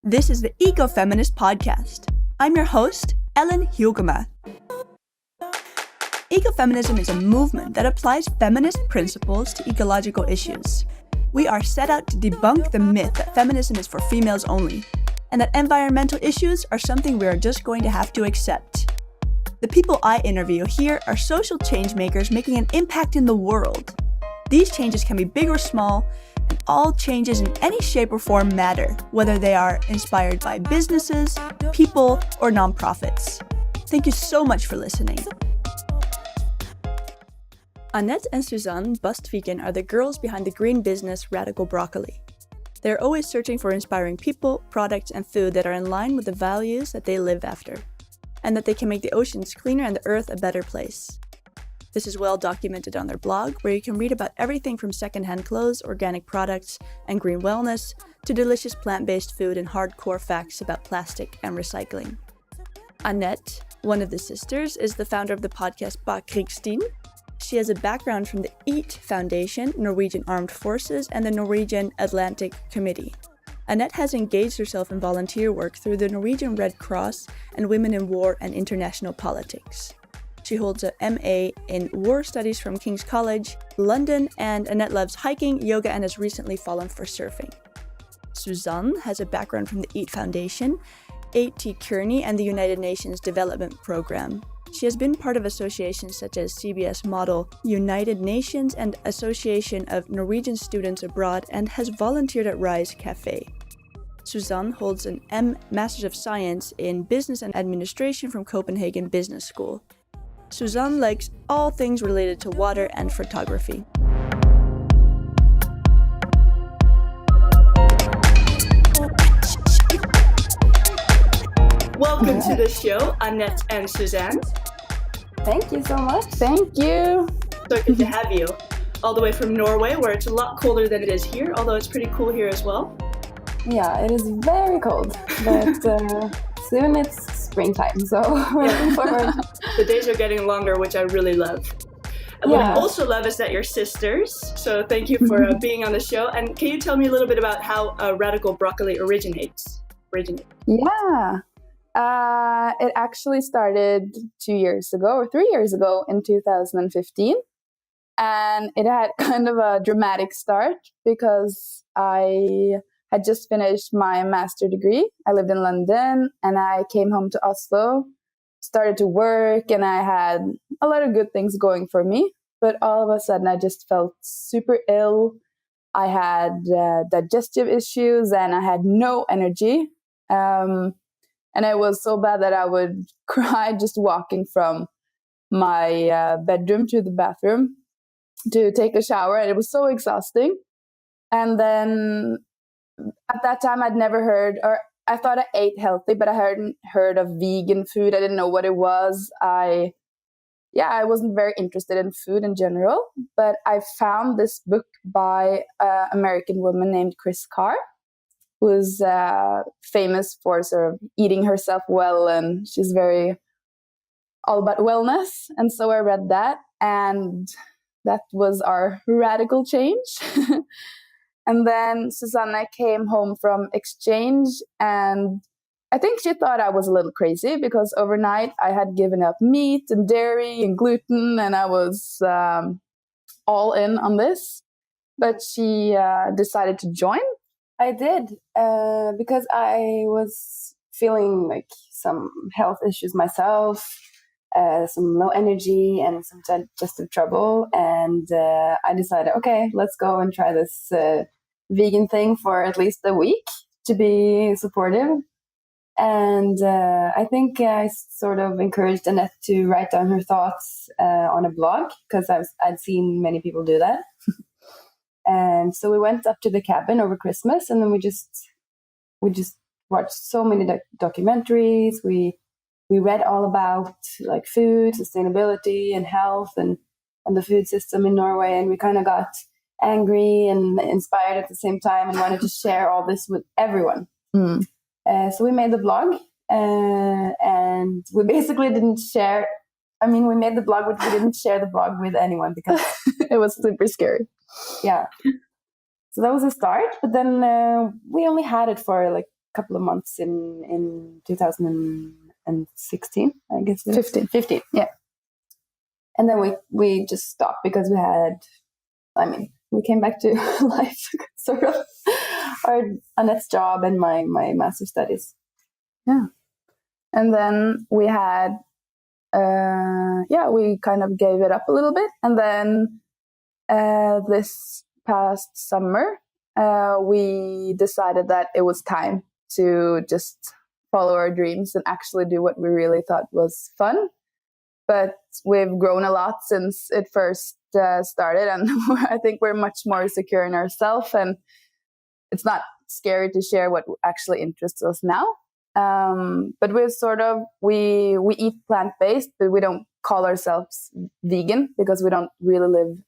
This is the Ecofeminist Podcast. I'm your host, Ellen Hugema. Ecofeminism is a movement that applies feminist principles to ecological issues. We are set out to debunk the myth that feminism is for females only, and that environmental issues are something we are just going to have to accept. The people I interview here are social change makers making an impact in the world. These changes can be big or small, and all changes in any shape or form matter, whether they are inspired by businesses, people, or nonprofits. Thank you so much for listening. Anette and Susanne Bastviken are the girls behind the green business Radical Broccoli. They're always searching for inspiring people, products, and food that are in line with the values that they live after, and that they can make the oceans cleaner and the earth a better place. This is well documented on their blog, where you can read about everything from secondhand clothes, organic products, and green wellness, to delicious plant-based food and hardcore facts about plastic and recycling. Anette, one of the sisters, is the founder of the podcast Krigsstien. She has a background from the EAT Foundation, Norwegian Armed Forces, and the Norwegian Atlantic Committee. Anette has engaged herself in volunteer work through the Norwegian Red Cross and Women in War and International Politics. She holds a MA in War Studies from King's College, London, and Anette loves hiking, yoga, and has recently fallen for surfing. Susanne has a background from the EAT Foundation, A.T. Kearney, and the United Nations Development Programme. She has been part of associations such as CBS Model, United Nations, and Association of Norwegian Students Abroad, and has volunteered at Rise Cafe. Susanne holds an Master's of Science in Business and Administration from Copenhagen Business School. Susanne likes all things related to water and photography. Welcome to the show, Anette and Susanne. Thank you so much. Thank you. So good to have you. All the way from Norway, where it's a lot colder than it is here, although it's pretty cool here as well. Yeah, it is very cold, but soon it's springtime, so we're looking forward. The days are getting longer, which I really love. And what I also love is that you're sisters, so thank you for being on the show. And can you tell me a little bit about how Radical Broccoli originates? Yeah. It actually started 2 years ago, or 3 years ago in 2015. And it had kind of a dramatic start because I had just finished my master degree. I lived in London and I came home to Oslo, started to work, and I had a lot of good things going for me. But all of a sudden I just felt super ill. I had digestive issues and I had no energy. And it was so bad that I would cry just walking from my bedroom to the bathroom to take a shower. And it was so exhausting. And then at that time, I'd never heard, or I thought I ate healthy, but I hadn't heard of vegan food. I didn't know what it was. I wasn't very interested in food in general. But I found this book by an American woman named Chris Carr, who's famous for sort of eating herself well, and she's very all about wellness. And so I read that, and that was our radical change. And then Susanne came home from exchange, and I think she thought I was a little crazy because overnight I had given up meat and dairy and gluten, and I was all in on this. But she decided to join. I did, because I was feeling like some health issues myself, some low energy and some digestive trouble. And I decided, okay, let's go and try this vegan thing for at least a week to be supportive. And I think I sort of encouraged Anette to write down her thoughts on a blog, because I'd seen many people do that. And so we went up to the cabin over Christmas, and then we just watched so many documentaries. We read all about like food, sustainability, and health, and the food system in Norway. And we kind of got angry and inspired at the same time, and wanted to share all this with everyone. So we made the blog, and we basically didn't share. I mean, we made the blog, but we didn't share the blog with anyone because it was super scary. Yeah. So that was a start, but then we only had it for like couple of months in 2016, I guess. 15. Yeah. And then we just stopped because we came back to life, sort of, Annette's job and my master's studies. Yeah. And then we had, we kind of gave it up a little bit. And then this past summer, we decided that it was time to just follow our dreams and actually do what we really thought was fun. But we've grown a lot since it first started, and I think we're much more secure in ourselves, and it's not scary to share what actually interests us now. But we eat plant-based, but we don't call ourselves vegan because we don't really live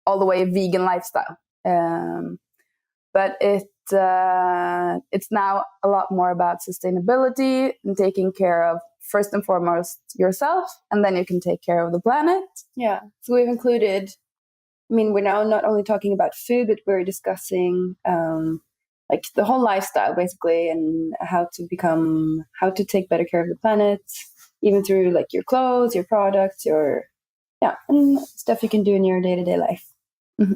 all the way vegan lifestyle. But it's now a lot more about sustainability and taking care of, first and foremost, yourself, and then you can take care of the planet. Yeah. So we've included, we're now not only talking about food, but we're discussing like the whole lifestyle, basically, and how to take better care of the planet, even through like your clothes, your products, and stuff you can do in your day-to-day life. Mm-hmm.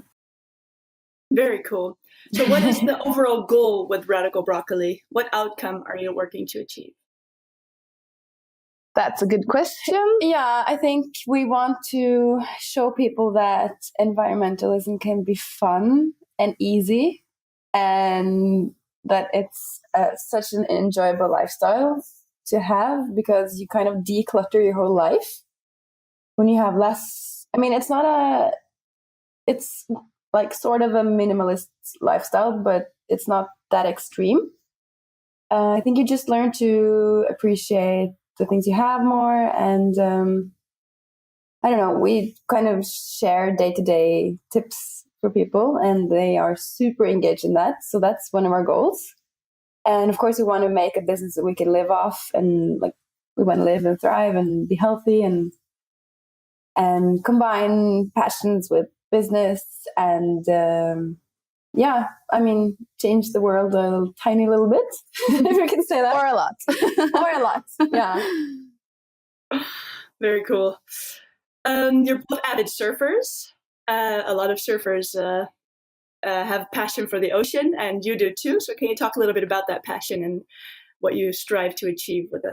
Very cool. So what is the overall goal with Radical Broccoli? What outcome are you working to achieve? That's a good question. Yeah, I think we want to show people that environmentalism can be fun and easy, and that it's such an enjoyable lifestyle to have, because you kind of declutter your whole life when you have less. It's like sort of a minimalist lifestyle, but it's not that extreme. I think you just learn to appreciate the things you have more, and I don't know, we kind of share day-to-day tips for people, and they are super engaged in that, so that's one of our goals. And of course we want to make a business that we can live off, and like we want to live and thrive and be healthy, and combine passions with business, and change the world a tiny little bit, if we can say that. Or a lot. Or a lot, yeah. Very cool. You're both avid surfers. A lot of surfers have passion for the ocean, and you do too. So can you talk a little bit about that passion and what you strive to achieve with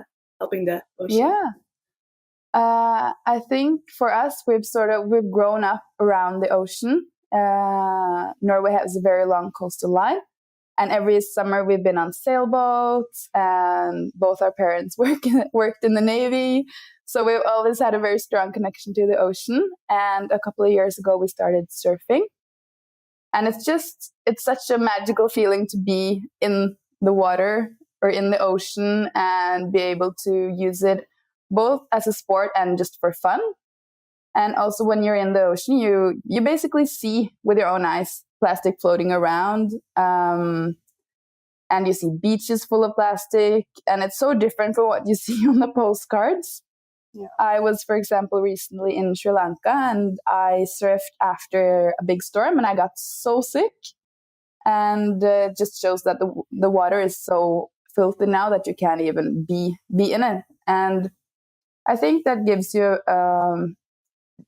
helping the ocean? Yeah. I think for us, we've grown up around the ocean. Norway has a very long coastal line, and every summer we've been on sailboats, and both our parents worked in the Navy. So we've always had a very strong connection to the ocean. And a couple of years ago, we started surfing. And it's such a magical feeling to be in the water or in the ocean and be able to use it both as a sport and just for fun. And also when you're in the ocean, you basically see with your own eyes plastic floating around. And you see beaches full of plastic. And it's so different from what you see on the postcards. Yeah. I was, for example, recently in Sri Lanka, and I surfed after a big storm, and I got so sick. And it just shows that the water is so filthy now that you can't even be in it. And I think that gives you a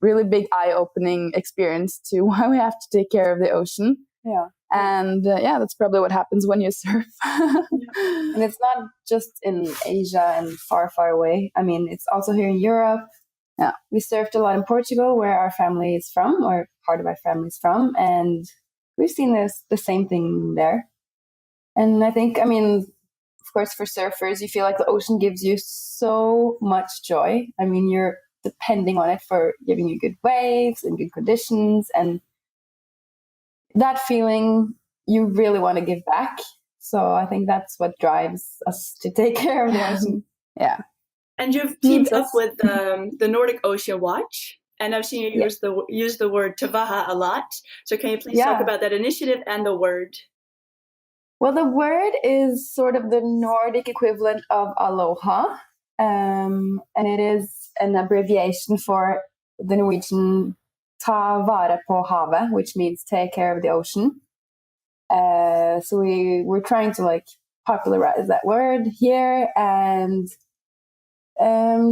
really big eye-opening experience to why we have to take care of the ocean. Yeah. And that's probably what happens when you surf. And it's not just in Asia and far, far away. It's also here in Europe. Yeah. We surfed a lot in Portugal, where our family is from, or part of our family is from, and we've seen the same thing there. And I think, of course, for surfers, you feel like the ocean gives you so much joy. You're depending on it for giving you good waves and good conditions, and that feeling you really want to give back. So I think that's what drives us to take care of the ocean. Yeah. And you've teamed up with the Nordic Ocean Watch, and I've seen you use the word Tavaha a lot. So can you please talk about that initiative and the word? Well, the word is sort of the Nordic equivalent of aloha, and it is an abbreviation for the Norwegian ta vare på havet, which means take care of the ocean. So we're trying to like popularize that word here and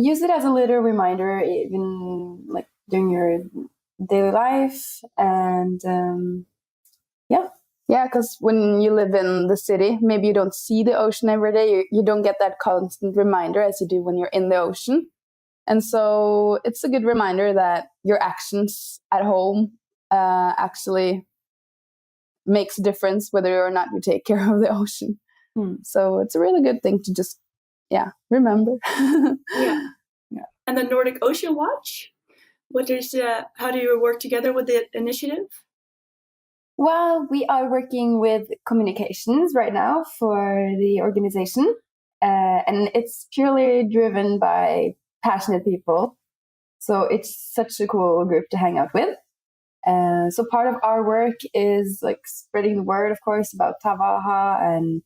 use it as a little reminder, even like during your daily life. And Yeah, because when you live in the city, maybe you don't see the ocean every day. You don't get that constant reminder as you do when you're in the ocean. And so it's a good reminder that your actions at home actually makes a difference whether or not you take care of the ocean. So it's a really good thing to just, remember. Yeah. And the Nordic Ocean Watch? How do you work together with the initiative? Well, we are working with communications right now for the organization, and it's purely driven by passionate people. So it's such a cool group to hang out with. So part of our work is like spreading the word, of course, about Tavaha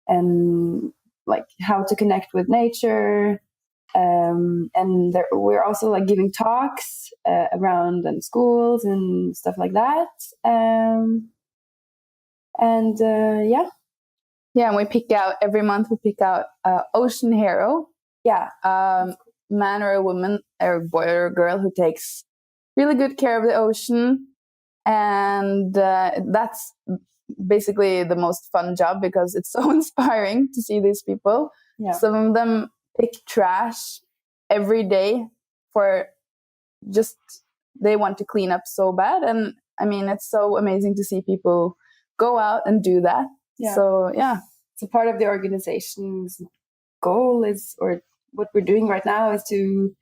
and like how to connect with nature. We're also like giving talks around in schools and stuff like that. Yeah, and we pick out every month. We pick out ocean hero. Yeah, Man or a woman or a boy or a girl who takes really good care of the ocean, and that's basically the most fun job because it's so inspiring to see these people. Yeah. Some of them pick trash every day for just they want to clean up so bad, and I mean it's so amazing to see people go out and do that. Yeah. So part of the organization's goal is, or what we're doing right now, is to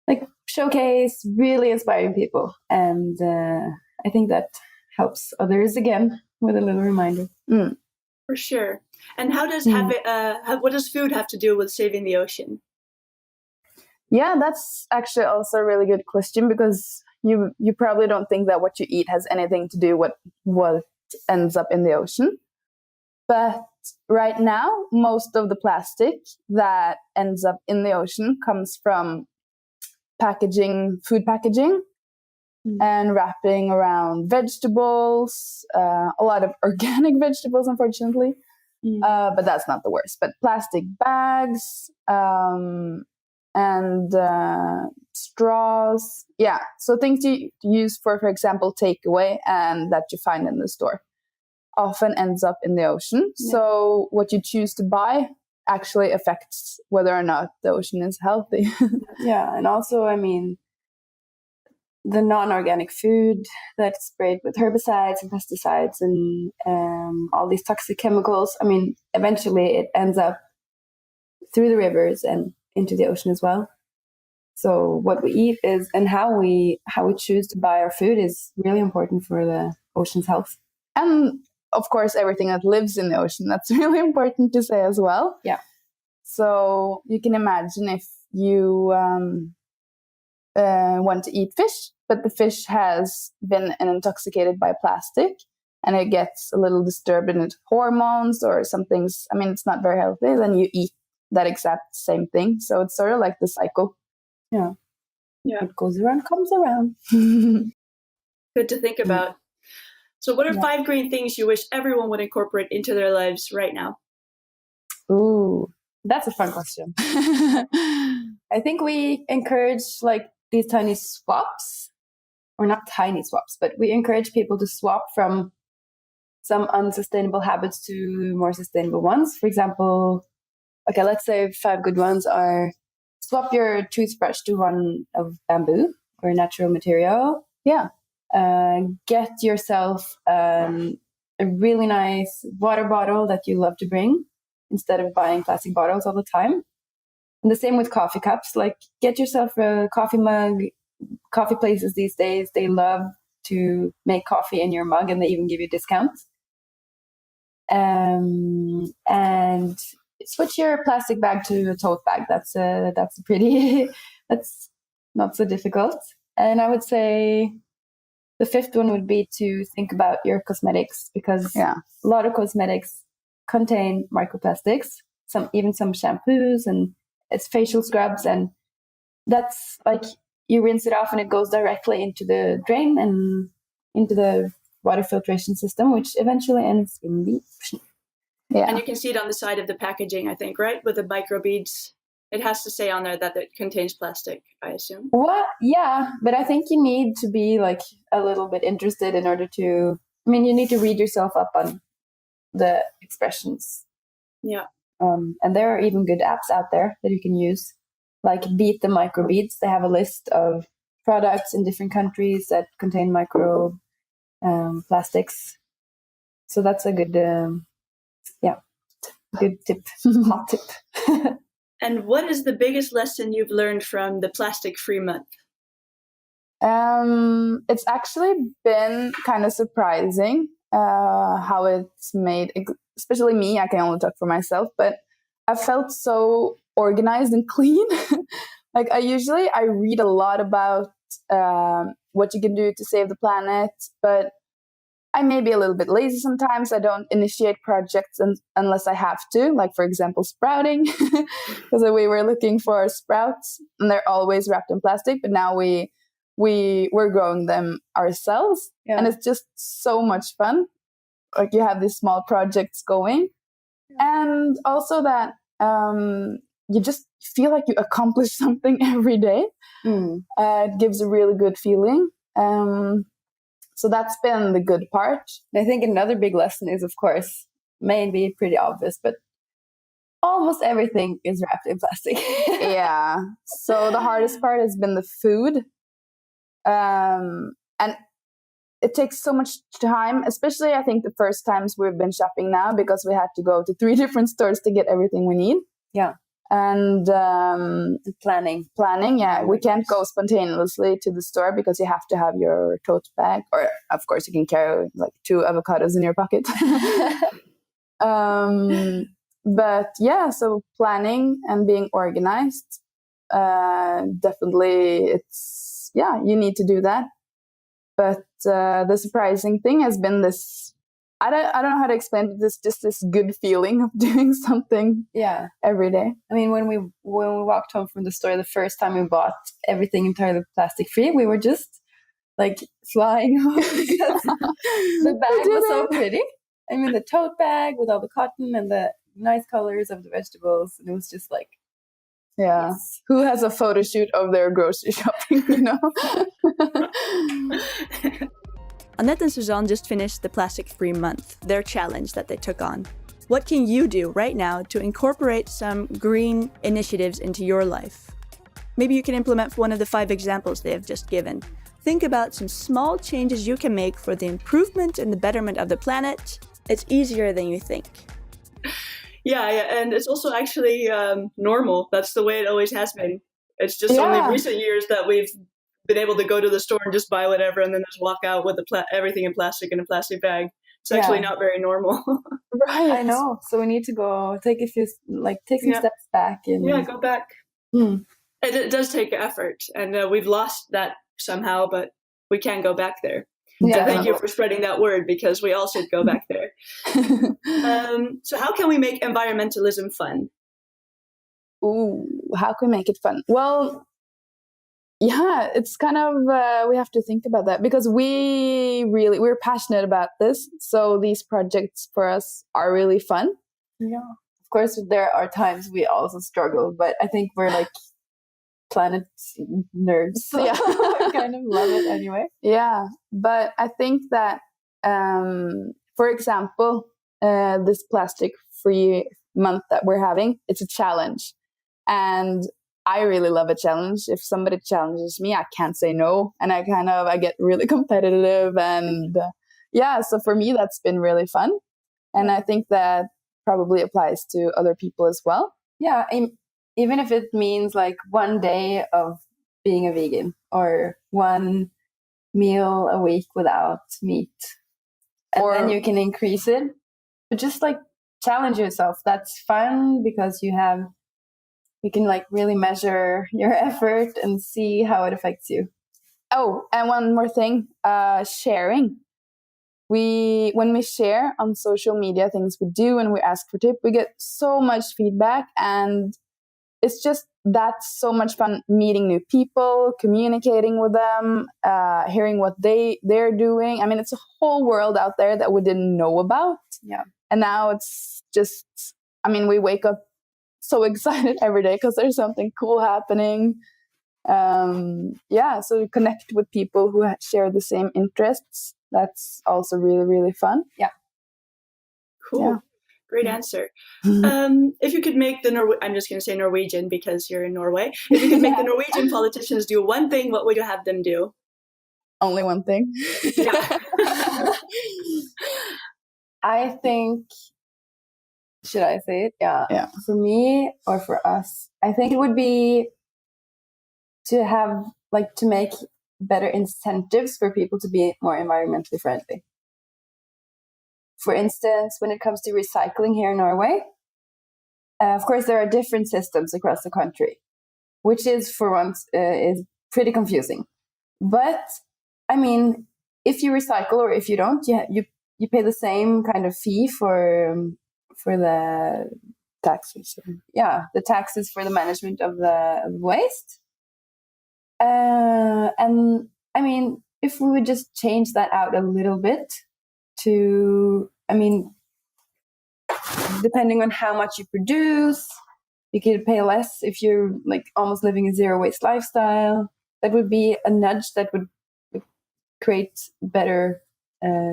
like showcase really inspiring people, and I think that helps others again with a little reminder. For sure. And how does what does food have to do with saving the ocean? Yeah, that's actually also a really good question because you probably don't think that what you eat has anything to do with what ends up in the ocean. But right now, most of the plastic that ends up in the ocean comes from food packaging, and wrapping around vegetables, a lot of organic vegetables, unfortunately. But that's not the worst. But plastic bags and straws. Yeah, so things you use for example, takeaway and that you find in the store often ends up in the ocean. Yeah. So what you choose to buy actually affects whether or not the ocean is healthy. Yeah, and also, I mean, the non-organic food that's sprayed with herbicides and pesticides and all these toxic chemicals, I mean, eventually it ends up through the rivers and into the ocean as well. So what we eat is, and how we choose to buy our food is really important for the ocean's health. And of course, everything that lives in the ocean, that's really important to say as well. Yeah. So you can imagine if you want to eat fish, but the fish has been intoxicated by plastic and it gets a little disturbed in its hormones or some things. I mean, it's not very healthy. Then you eat that exact same thing. So it's sort of like the cycle. Yeah. What goes around comes around. Good to think about. So what are 5 green things you wish everyone would incorporate into their lives right now? Ooh, that's a fun question. I think we encourage like these tiny swaps, or not tiny swaps, but we encourage people to swap from some unsustainable habits to more sustainable ones. For example, okay, let's say 5 good ones are: swap your toothbrush to one of bamboo or natural material. Yeah. Get yourself a really nice water bottle that you love to bring instead of buying plastic bottles all the time. And the same with coffee cups. Like, get yourself a coffee mug. Coffee places these days, they love to make coffee in your mug, and they even give you discounts. And switch your plastic bag to a tote bag. That's not so difficult. And I would say the 5th one would be to think about your cosmetics, because a lot of cosmetics contain microplastics, even some shampoos, and it's facial scrubs, and that's like you rinse it off and it goes directly into the drain and into the water filtration system, which eventually ends in the ocean. Yeah. And you can see it on the side of the packaging, I think, right? With the microbeads. It has to say on there that it contains plastic, I assume. What? Yeah, but I think you need to be like a little bit interested in order to, I mean, you need to read yourself up on the expressions. Yeah. And there are even good apps out there that you can use, like Beat the Microbeads. They have a list of products in different countries that contain micro plastics. So that's a good, good tip, hot tip. And what is the biggest lesson you've learned from the plastic-free month? It's actually been kind of surprising how it's made, especially me, I can only talk for myself, but I felt so organized and clean. Like I read a lot about what you can do to save the planet, but I may be a little bit lazy sometimes. I don't initiate projects unless I have to, like, for example, sprouting, because we were looking for sprouts and they're always wrapped in plastic, but now we're growing them ourselves. And it's just so much fun. Like, you have these small projects going, and also that you just feel like you accomplish something every day. It gives a really good feeling. So that's been the good part. I think another big lesson is, of course, may be pretty obvious, but almost everything is wrapped in plastic. Yeah. So the hardest part has been the food. And it takes so much time, especially I think the first times we've been shopping now, because we had to go to 3 different stores to get everything we need. Yeah. And planning. Yeah, we can't go spontaneously to the store because you have to have your tote bag, or of course you can carry like 2 avocados in your pocket. But yeah, so planning and being organized, definitely you need to do that. But the surprising thing has been this, I don't know how to explain it, just this good feeling of doing something every day. I mean, when we walked home from the store the first time we bought everything entirely plastic free, we were just like flying home because the bag was so pretty. I mean, the tote bag with all the cotton and the nice colors of the vegetables, and it was just like, yes. Who has a photo shoot of their grocery shopping, you know? Anette and Susanne just finished the plastic-free month, their challenge that they took on. What can you do right now to incorporate some green initiatives into your life? Maybe you can implement one of the 5 examples they have just given. Think about some small changes you can make for the improvement and the betterment of the planet. It's easier than you think. Yeah, and it's also actually normal. That's the way it always has been. It's just only recent years that we've been able to go to the store and just buy whatever and then just walk out with everything in plastic in a plastic bag. It's actually not very normal. Right. I know. So we need to go take some steps back. And go back. It does take effort, and we've lost that somehow, but we can go back there. So thank you for spreading that word, because we all should go back there. So how can we make environmentalism fun? Ooh, how can we make it fun? Well, yeah, it's kind of, we have to think about that, because we're passionate about this. So these projects for us are really fun. Yeah. Of course, there are times we also struggle, but I think we're like planet nerds. So we kind of love it anyway. Yeah. But I think that, for example, this plastic-free month that we're having, it's a challenge. And I really love a challenge. If somebody challenges me, I can't say no. And I get really competitive. And so for me, that's been really fun. And I think that probably applies to other people as well. Yeah, even if it means like one day of being a vegan or one meal a week without meat. And then you can increase it. But just like challenge yourself. That's fun because you can like really measure your effort and see how it affects you. Oh, and one more thing, sharing. When we share on social media things we do and we ask for tips, we get so much feedback, and it's just that's so much fun, meeting new people, communicating with them, hearing what they're doing. I mean, it's a whole world out there that we didn't know about. Yeah. And now it's just, I mean, we wake up so excited every day because there's something cool happening. So connect with people who share the same interests. That's also really, really fun. Yeah. Cool. Yeah. Great answer. If you could make I'm just going to say Norwegian because you're in Norway. If you could make the Norwegian politicians do one thing, what would you have them do? Only one thing. Yeah. I think, should I say it? Yeah. For me or for us, I think it would be to make better incentives for people to be more environmentally friendly. For instance, when it comes to recycling here in Norway, of course, there are different systems across the country, which is for once is pretty confusing. But I mean, if you recycle or if you don't, you pay the same kind of fee for the taxes. Yeah, the taxes for the management of the waste. And I mean, if we would just change that out a little bit to, I mean, depending on how much you produce, you could pay less if you're like almost living a zero waste lifestyle. That would be a nudge that would create better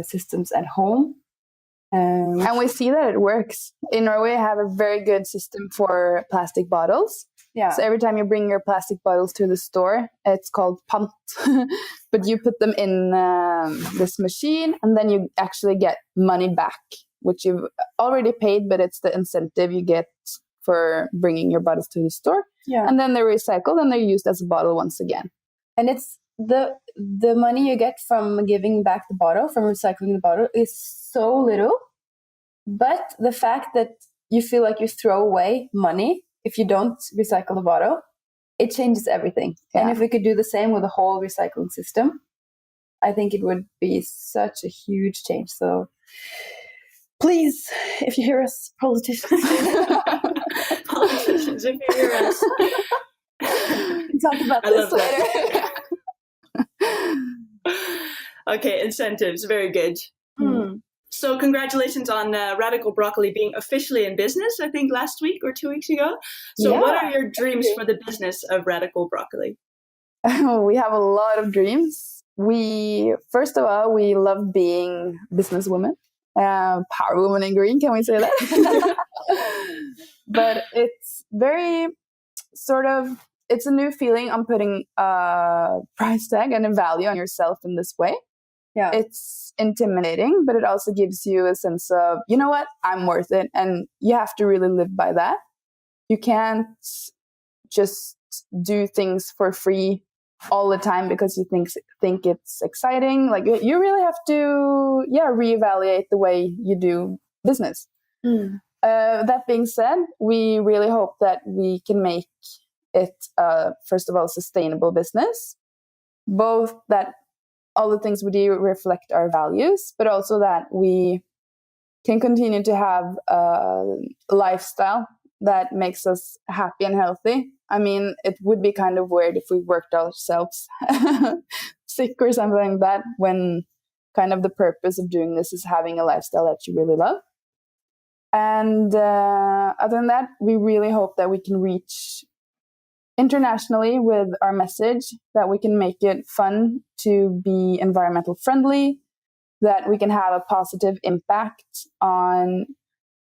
systems at home. And we see that it works. In Norway, we have a very good system for plastic bottles. Yeah. So every time you bring your plastic bottles to the store, it's called pant. But you put them in this machine and then you actually get money back, which you've already paid, but it's the incentive you get for bringing your bottles to the store. Yeah. And then they're recycled and they're used as a bottle once again. And it's the money you get from giving back the bottle, from recycling the bottle, is so little. But the fact that you feel like you throw away money if you don't recycle the bottle, it changes everything. Yeah. And if we could do the same with the whole recycling system, I think it would be such a huge change. So please, if you hear us, politicians. Politicians, if you hear us. Talk about this later. Okay, incentives, very good. So congratulations on Radical Broccoli being officially in business, I think last week or 2 weeks ago. So what are your dreams for the business of Radical Broccoli? We have a lot of dreams. First of all, we love being businesswomen. Power woman in green, can we say that? But it's very it's a new feeling on putting a price tag and a value on yourself in this way. Yeah. It's intimidating, but it also gives you a sense of, you know what, I'm worth it. And you have to really live by that. You can't just do things for free all the time because you think it's exciting. Like you really have to, reevaluate the way you do business. That being said, we really hope that we can make it, first of all, sustainable business. Both that all the things we do reflect our values, but also that we can continue to have a lifestyle that makes us happy and healthy. I mean, it would be kind of weird if we worked ourselves sick or something like that, when kind of the purpose of doing this is having a lifestyle that you really love. And other than that, we really hope that we can reach internationally with our message, that we can make it fun to be environmental friendly, that we can have a positive impact on,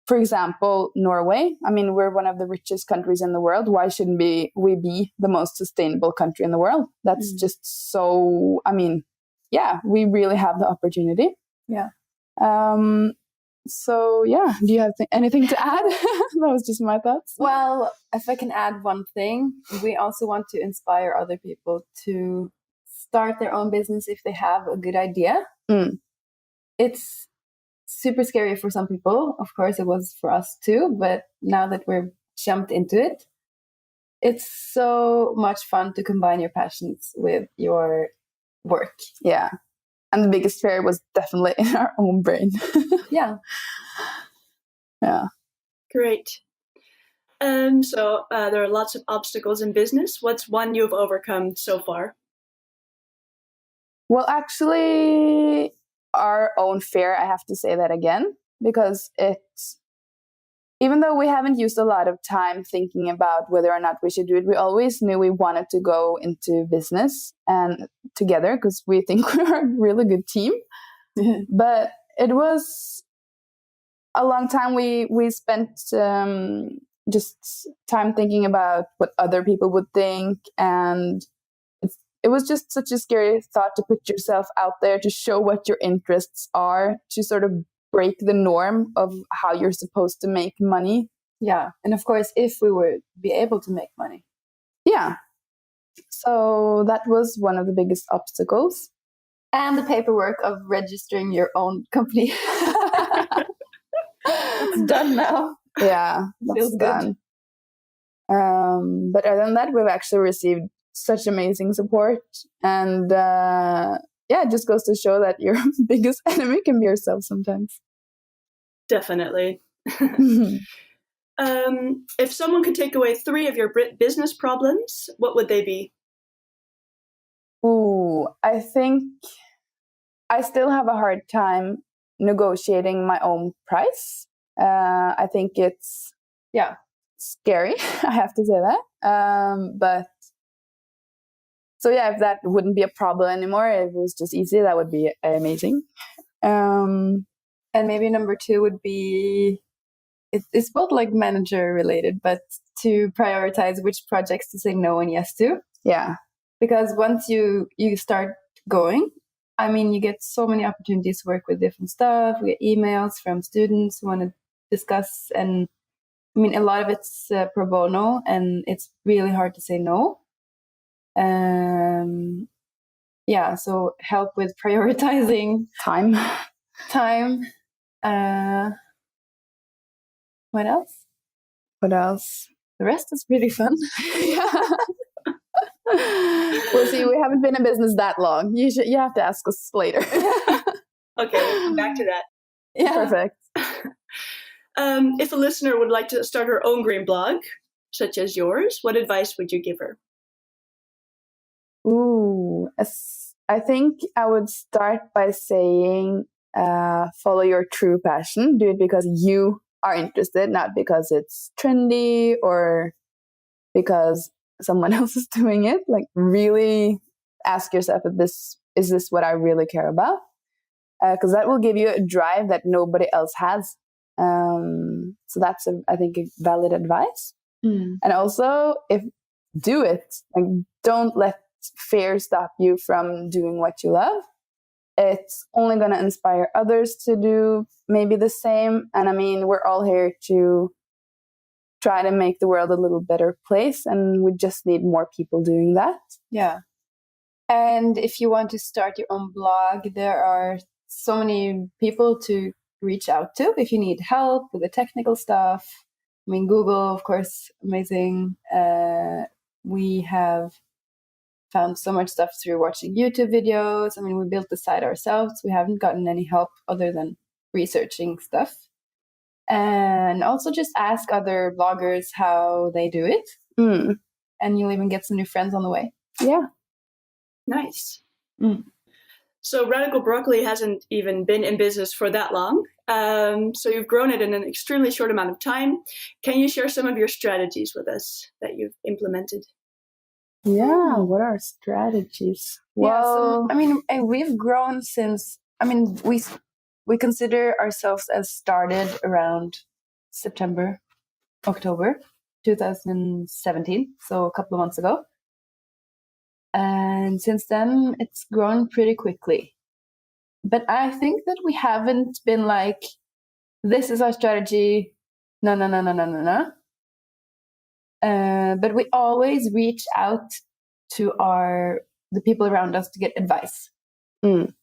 for example, Norway. I mean, we're one of the richest countries in the world. Why shouldn't we be the most sustainable country in the world? That's just so, I mean, we really have the opportunity. Yeah. So, do you have anything to add? That was just my thoughts. Well, if I can add one thing, we also want to inspire other people to start their own business if they have a good idea. It's super scary for some people. Of course, it was for us too. But now that we're jumped into it, it's so much fun to combine your passions with your work. Yeah. And the biggest fear was definitely in our own brain. Yeah. Great. There are lots of obstacles in business. What's one you've overcome so far? Well, actually, our own fear, I have to say that again, because even though we haven't used a lot of time thinking about whether or not we should do it, we always knew we wanted to go into business and together because we think we're a really good team. But it was a long time. We spent just time thinking about what other people would think, and it was just such a scary thought to put yourself out there, to show what your interests are, to sort of break the norm of how you're supposed to make money. Yeah. And of course, if we would be able to make money. Yeah. So that was one of the biggest obstacles. And the paperwork of registering your own company. It's done now. Yeah, Feels good. done. But other than that, we've actually received such amazing support. And it just goes to show that your biggest enemy can be yourself sometimes. Definitely. If someone could take away 3 of your business problems, what would they be? Ooh, I think I still have a hard time negotiating my own price. I think it's scary. I have to say that. But so if that wouldn't be a problem anymore, if it was just easy, that would be amazing. And maybe number 2 would be, it's both like manager related, but to prioritize which projects to say no and yes to. Yeah. Because once you start going, I mean, you get so many opportunities to work with different stuff. We get emails from students who want to discuss. And I mean, a lot of it's pro bono, and it's really hard to say no. So help with prioritizing Time. What else? The rest is pretty fun. We'll see. We haven't been in business that long. You have to ask us later. Okay, we'll come back to that. Yeah, perfect. If a listener would like to start her own green blog, such as yours, what advice would you give her? Ooh, I think I would start by saying, follow your true passion. Do it because you are interested, not because it's trendy or because someone else is doing it. Like, really ask yourself, is this what I really care about? Because that will give you a drive that nobody else has. So that's, I think, a valid advice. And also, do it. Like, don't let fear stop you from doing what you love. It's only going to inspire others to do maybe the same. And I mean, we're all here to try to make the world a little better place, and we just need more people doing that. Yeah. And if you want to start your own blog, there are so many people to reach out to if you need help with the technical stuff. I mean, Google, of course, amazing. We have found so much stuff through watching YouTube videos. I mean, we built the site ourselves. We haven't gotten any help other than researching stuff. And also just ask other bloggers how they do it. And you'll even get some new friends on the way. Yeah. Nice. So Radical Broccoli hasn't even been in business for that long. So you've grown it in an extremely short amount of time. Can you share some of your strategies with us that you've implemented? Yeah, what are strategies? Well, I mean, we've grown since, I mean, we consider ourselves as started around October 2017, so a couple of months ago. And since then, it's grown pretty quickly. But I think that we haven't been like, this is our strategy, no. But we always reach out to the people around us to get advice. And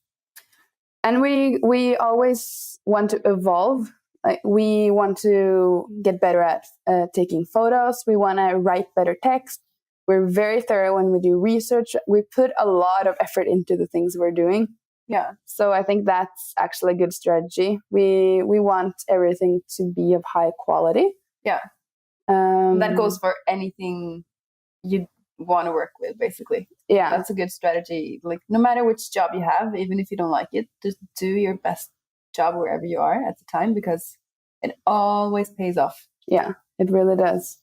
we always want to evolve. Like, we want to get better at taking photos. We want to write better text. We're very thorough when we do research. We put a lot of effort into the things we're doing. Yeah. So I think that's actually a good strategy. We want everything to be of high quality. Yeah. That goes for anything you want to work with, basically. Yeah. That's a good strategy. Like, no matter which job you have, even if you don't like it, just do your best job wherever you are at the time, because it always pays off. Yeah, it really does.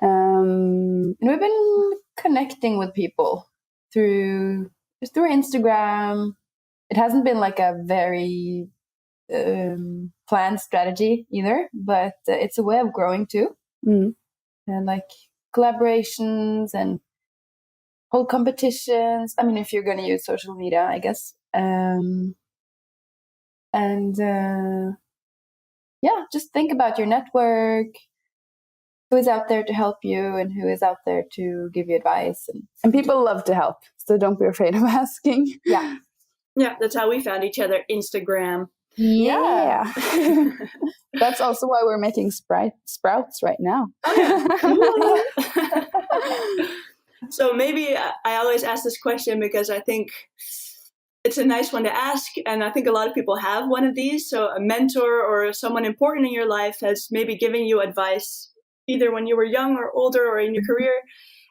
And we've been connecting with people through Instagram. It hasn't been like a very planned strategy either, but it's a way of growing too. Mm. And like collaborations and whole competitions. I mean, if you're going to use social media, I guess. Yeah, just think about your network. Who is out there to help you and who is out there to give you advice. And people love to help, so don't be afraid of asking. Yeah. Yeah, that's how we found each other, Instagram. Yeah. That's also why we're making sprouts right now. Oh, yeah. So maybe I always ask this question because I think it's a nice one to ask, and I think a lot of people have one of these. So a mentor or someone important in your life has maybe given you advice either when you were young or older or in your career,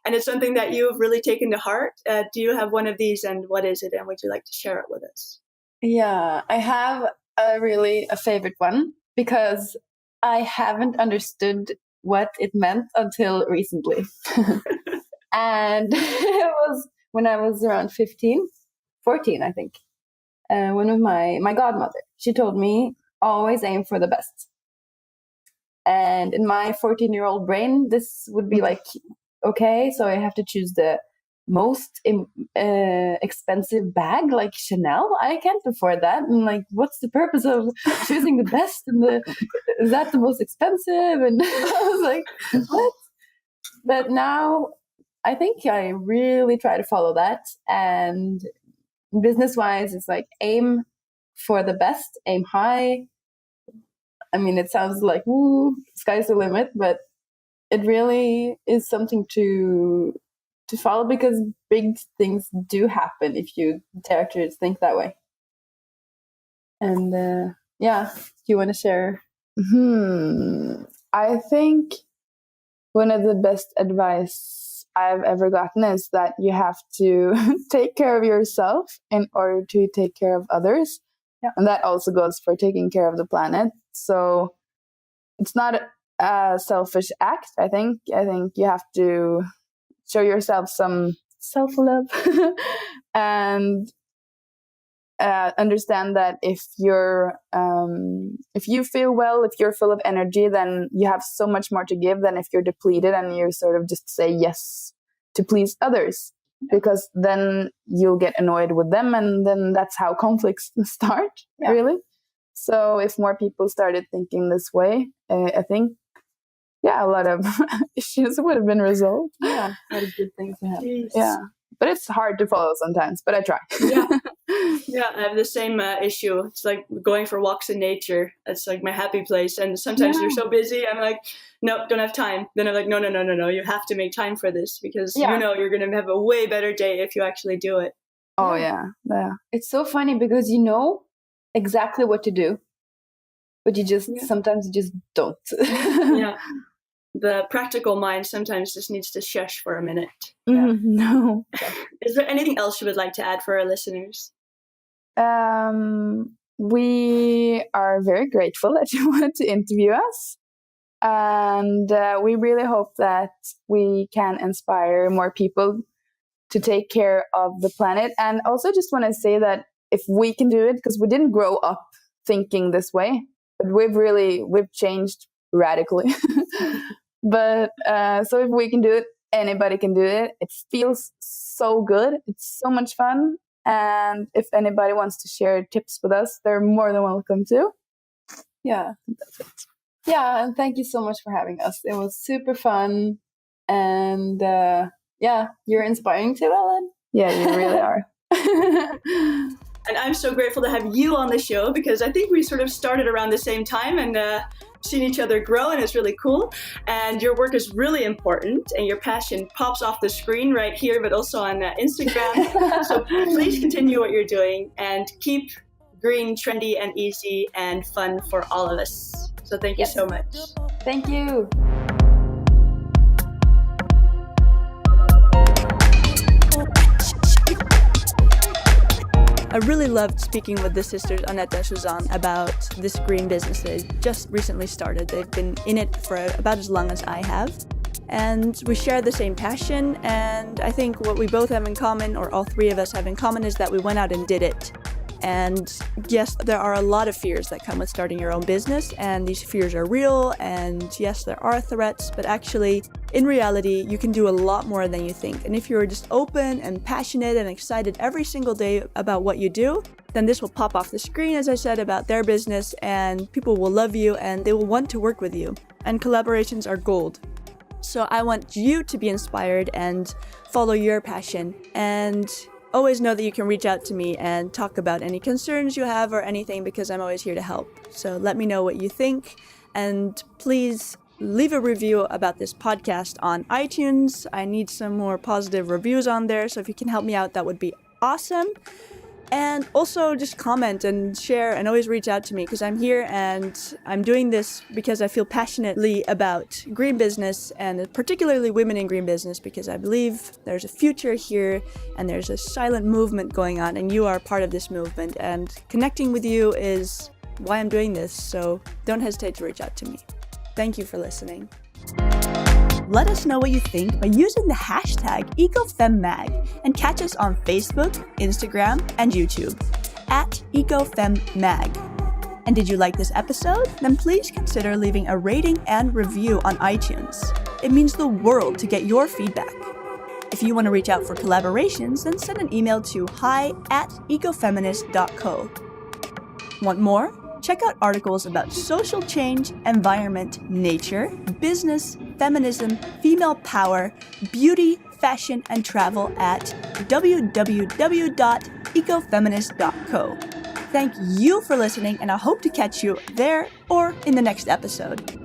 and it's something that you've really taken to heart. Do you have one of these, and what is it, and would you like to share it with us? Yeah, I have a favorite one, because I haven't understood what it meant until recently. And it was when I was around 14, I think. One of my godmother, she told me, always aim for the best. And in my 14-year-old brain, this would be like, okay, so I have to choose the most expensive bag, like Chanel. I can't afford that. And like, what's the purpose of choosing the best? And is that the most expensive? And I was like, what? But now I think I really try to follow that. And business-wise, it's like aim for the best, aim high. I mean, it sounds like, woo, sky's the limit, but it really is something to follow, because big things do happen if you dare to think that way. And yeah, do you want to share? I think one of the best advice I've ever gotten is that you have to take care of yourself in order to take care of others. Yeah. And that also goes for taking care of the planet. So it's not a selfish act, I think. I think you have to show yourself some self-love and understand that if you feel well, if you're full of energy, then you have so much more to give than if you're depleted and you sort of just say yes to please others, because then you'll get annoyed with them, and then that's how conflicts start, really. So if more people started thinking this way, I think, a lot of issues would have been resolved. Yeah, a lot of good things to happen. Yeah. But it's hard to follow sometimes, but I try. Yeah, I have the same issue. It's like going for walks in nature. It's like my happy place. And sometimes you're so busy, I'm like, no, don't have time. Then I'm like, no, you have to make time for this, because you know you're going to have a way better day if you actually do it. Oh, yeah. It's so funny, because you know exactly what to do, but you just sometimes you just don't. Yeah. The practical mind sometimes just needs to shush for a minute. No. Is there anything else you would like to add for our listeners? We are very grateful that you wanted to interview us. And we really hope that we can inspire more people to take care of the planet. And also just want to say that if we can do it, because we didn't grow up thinking this way, but we've changed radically. But so if we can do it, anybody can do it. It feels so good. It's so much fun. And if anybody wants to share tips with us, they're more than welcome to. Yeah, that's it. Yeah, and thank you so much for having us. It was super fun. And you're inspiring too, Ellen. Yeah, you really are. And I'm so grateful to have you on the show, because I think we sort of started around the same time and seen each other grow, and it's really cool. And your work is really important, and your passion pops off the screen right here, but also on Instagram. So please continue what you're doing and keep green, trendy, and easy and fun for all of us. So thank you so much. Thank you. I really loved speaking with the sisters Anette and Susanne about this green business they just recently started. They've been in it for about as long as I have. And we share the same passion, and I think what we both have in common, or all three of us have in common, is that we went out and did it. And yes, there are a lot of fears that come with starting your own business, and these fears are real, and yes, there are threats, but actually, in reality, you can do a lot more than you think. And if you're just open and passionate and excited every single day about what you do, then this will pop off the screen, as I said, about their business, and people will love you and they will want to work with you. And collaborations are gold. So I want you to be inspired and follow your passion, and always know that you can reach out to me and talk about any concerns you have or anything, because I'm always here to help. So let me know what you think, and please leave a review about this podcast on iTunes. I need some more positive reviews on there, so if you can help me out, that would be awesome. And also just comment and share and always reach out to me, because I'm here and I'm doing this because I feel passionately about green business, and particularly women in green business, because I believe there's a future here and there's a silent movement going on, and you are part of this movement, and connecting with you is why I'm doing this. So don't hesitate to reach out to me. Thank you for listening. Let us know what you think by using the hashtag EcoFemMag, and catch us on Facebook, Instagram, and YouTube at EcoFemMag. And did you like this episode? Then please consider leaving a rating and review on iTunes. It means the world to get your feedback. If you want to reach out for collaborations, then send an email to hi@ecofeminist.co. Want more? Check out articles about social change, environment, nature, business, feminism, female power, beauty, fashion, and travel at www.ecofeminist.co. Thank you for listening, and I hope to catch you there or in the next episode.